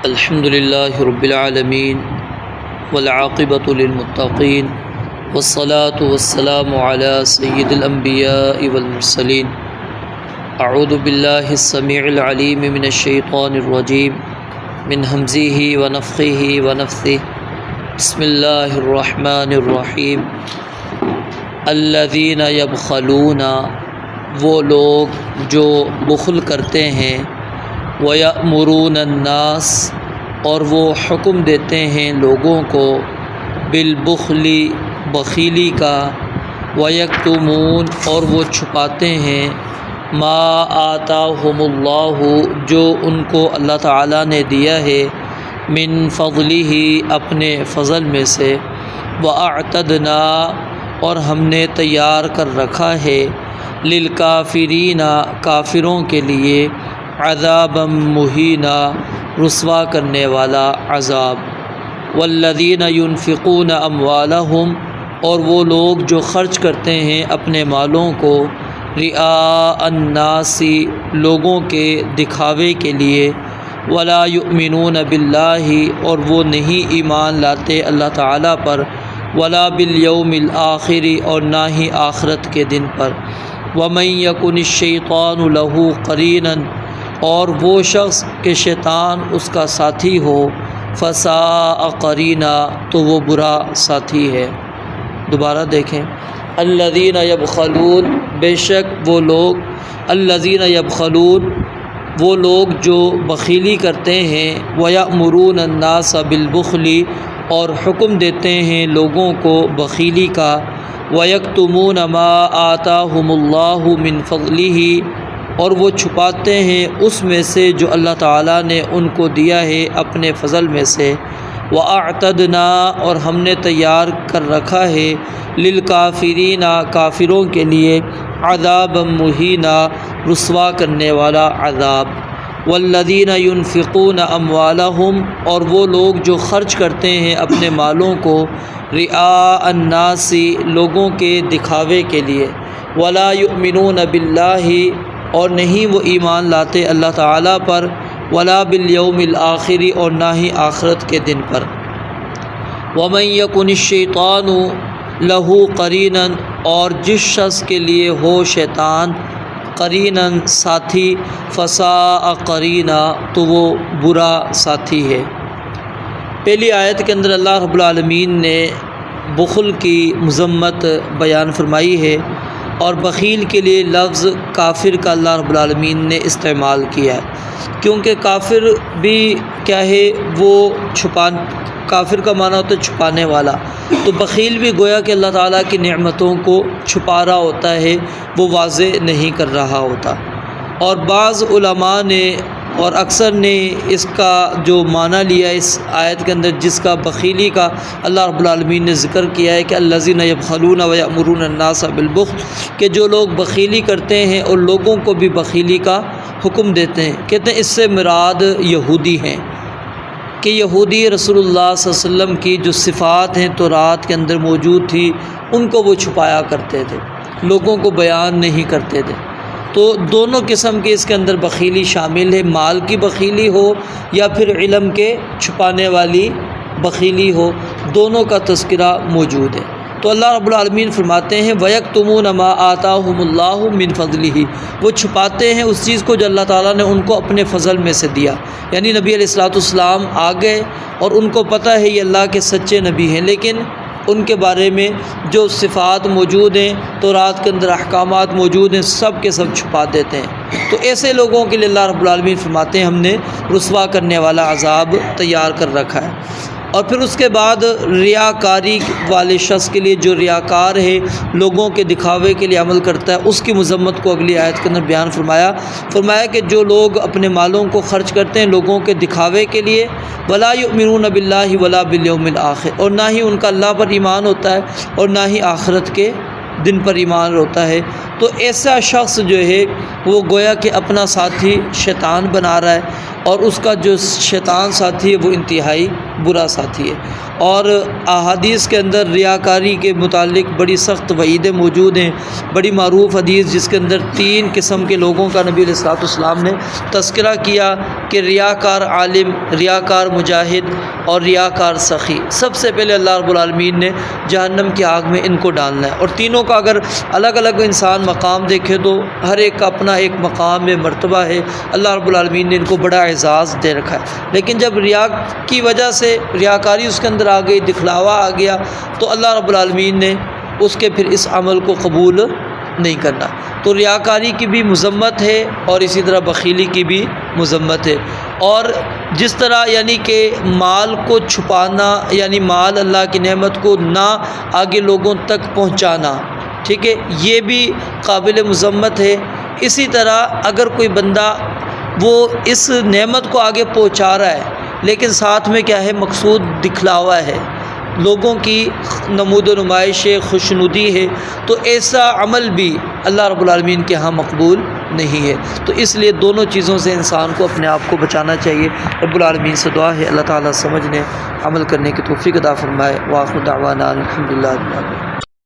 الحمد للہ رب العالمین والعاقبۃ للمتقین والصلاة والسلام علی سید الانبیاء والمرسلین اعوذ باللہ السمیع العلیم من الشیطان الرجیم من ہمزہ ونفخہ ونفثہ بسم اللہ الرحمن الرحیم الذین یبخلون، وہ لوگ جو بخل کرتے ہیں، وَيَأْمُرُونَ النَّاسَ، اور وہ حکم دیتے ہیں لوگوں کو، بالبخل، بخیلی کا، وَيَكْتُمُونَ، اور وہ چھپاتے ہیں، ما آتاہم اللہ، جو ان کو اللہ تعالیٰ نے دیا ہے، من فضلہ، اپنے فضل میں سے، وَأَعْتَدْنَا، اور ہم نے تیار کر رکھا ہے، للکافرین، کافروں کے لیے، عذابا مہینا، رسوا کرنے والا عذاب۔ والذین ينفقون اموالہم، اور وہ لوگ جو خرچ کرتے ہیں اپنے مالوں کو، رئاء الناس، لوگوں کے دکھاوے کے لیے، ولا یؤمنون باللہ، اور وہ نہیں ایمان لاتے اللہ تعالیٰ پر، ولا بالیوم الآخر، اور نہ ہی آخرت کے دن پر۔ ومن یکن الشیطان لہ قرینا، اور وہ شخص کہ شیطان اس کا ساتھی ہو، فساء قرینا، تو وہ برا ساتھی ہے۔ دوبارہ دیکھیں، الذین یبخلون، بے شک وہ لوگ، الذین یبخلون، وہ لوگ جو بخیلی کرتے ہیں، ویأمرون الناس بالبخل، اور حکم دیتے ہیں لوگوں کو بخیلی کا، ویکتمون ما آتاہم اللہ من فضلہ، اور وہ چھپاتے ہیں اس میں سے جو اللہ تعالیٰ نے ان کو دیا ہے اپنے فضل میں سے، وَأَعْتَدْنَا، اور ہم نے تیار کر رکھا ہے، للکافرین، کافروں کے لیے، عذابا مہینا، رسوا کرنے والا عذاب۔ والذین ينفقون اموالہم، اور وہ لوگ جو خرچ کرتے ہیں اپنے مالوں کو، رئاء الناس، لوگوں کے دکھاوے کے لیے، ولا یؤمنون باللہ، اور نہیں وہ ایمان لاتے اللہ تعالیٰ پر، ولا بالیوم الآخر، اور نہ ہی آخرت کے دن پر۔ ومن یکن الشیطان لہ قرینا، اور جس شخص کے لیے ہو شیطان قرینا، ساتھی، فساء قرینا، تو وہ برا ساتھی ہے۔ پہلی آیت کے اندر اللہ رب العالمین نے بخل کی مذمت بیان فرمائی ہے، اور بخیل کے لیے لفظ کافر کا اللہ رب العالمین نے استعمال کیا ہے، کیونکہ کافر بھی کیا ہے، وہ کافر کا معنی ہوتا ہے چھپانے والا، تو بخیل بھی گویا کہ اللہ تعالیٰ کی نعمتوں کو چھپا رہا ہوتا ہے، وہ واضح نہیں کر رہا ہوتا۔ اور بعض علماء نے اور اکثر نے اس کا جو معنی لیا اس آیت کے اندر، جس کا بخیلی کا اللہ رب العالمین نے ذکر کیا ہے کہ الذین یبخلون ویأمرون الناس بالبخل، کہ جو لوگ بخیلی کرتے ہیں اور لوگوں کو بھی بخیلی کا حکم دیتے ہیں، کہتے ہیں اس سے مراد یہودی ہیں، کہ یہودی رسول اللہ صلی اللہ علیہ وسلم کی جو صفات ہیں تورات کے اندر موجود تھی، ان کو وہ چھپایا کرتے تھے، لوگوں کو بیان نہیں کرتے تھے۔ تو دونوں قسم کے اس کے اندر بخیلی شامل ہے، مال کی بخیلی ہو یا پھر علم کے چھپانے والی بخیلی ہو، دونوں کا تذکرہ موجود ہے۔ تو اللہ رب العالمین فرماتے ہیں، وَيَكْتُمُونَ مَا آتَاهُمُ اللَّهُ مِنْ فَضْلِهِ، وہ چھپاتے ہیں اس چیز کو جو اللہ تعالیٰ نے ان کو اپنے فضل میں سے دیا، یعنی نبی علیہ السلام آ گئے اور ان کو پتہ ہے یہ اللہ کے سچے نبی ہیں، لیکن ان کے بارے میں جو صفات موجود ہیں، تورات کے اندر احکامات موجود ہیں، سب کے سب چھپا دیتے ہیں۔ تو ایسے لوگوں کے لیے اللہ رب العالمین فرماتے ہیں ہم نے رسوا کرنے والا عذاب تیار کر رکھا ہے۔ اور پھر اس کے بعد ریاکاری والے شخص کے لیے، جو ریاکار ہے، لوگوں کے دکھاوے کے لیے عمل کرتا ہے، اس کی مذمت کو اگلی آیت کے اندر بیان فرمایا کہ جو لوگ اپنے مالوں کو خرچ کرتے ہیں لوگوں کے دکھاوے کے لیے، ولا یؤمنون باللہ ولا بالیوم الآخر، اور نہ ہی ان کا اللہ پر ایمان ہوتا ہے اور نہ ہی آخرت کے دن پر ایمان ہوتا ہے، تو ایسا شخص جو ہے وہ گویا کہ اپنا ساتھی شیطان بنا رہا ہے، اور اس کا جو شیطان ساتھی ہے وہ انتہائی برا ساتھی ہے۔ اور احادیث کے اندر ریاکاری کے متعلق بڑی سخت وعیدیں موجود ہیں۔ بڑی معروف حدیث جس کے اندر 3 قسم کے لوگوں کا نبی علیہ الصلوۃ والسلام نے تذکرہ کیا کہ ریاکار عالم، ریاکار مجاہد اور ریاکار سخی، سب سے پہلے اللہ رب العالمین نے جہنم کی آگ میں ان کو ڈالنا ہے۔ اور تینوں کا اگر الگ الگ انسان مقام دیکھے تو ہر ایک کا اپنا ایک مقام ہے، مرتبہ ہے۔ اللہ رب العالمین نے ان کو بڑا اعزاز دے رکھا ہے، لیکن جب ریا کی وجہ سے ریاکاری اس کے اندر آ گئی، دکھلاوا آ گیا، تو اللہ رب العالمین نے اس کے پھر اس عمل کو قبول نہیں کرنا۔ تو ریاکاری کی بھی مذمت ہے اور اسی طرح بخیلی کی بھی مذمت ہے۔ اور جس طرح یعنی کہ مال کو چھپانا، یعنی مال اللہ کی نعمت کو نہ آگے لوگوں تک پہنچانا، ٹھیک ہے، یہ بھی قابل مذمت ہے۔ اسی طرح اگر کوئی بندہ وہ اس نعمت کو آگے پہنچا رہا ہے لیکن ساتھ میں کیا ہے، مقصود دکھلاوا ہے، لوگوں کی نمود و نمائش ہے، خوشنودی ہے، تو ایسا عمل بھی اللہ رب العالمین کے ہاں مقبول نہیں ہے۔ تو اس لیے دونوں چیزوں سے انسان کو اپنے آپ کو بچانا چاہیے۔ رب العالمین سے دعا ہے اللہ تعالیٰ سمجھنے عمل کرنے کی توفیق عطا فرمائے۔ وآخر دعوانا الحمدللہ رب العالمین۔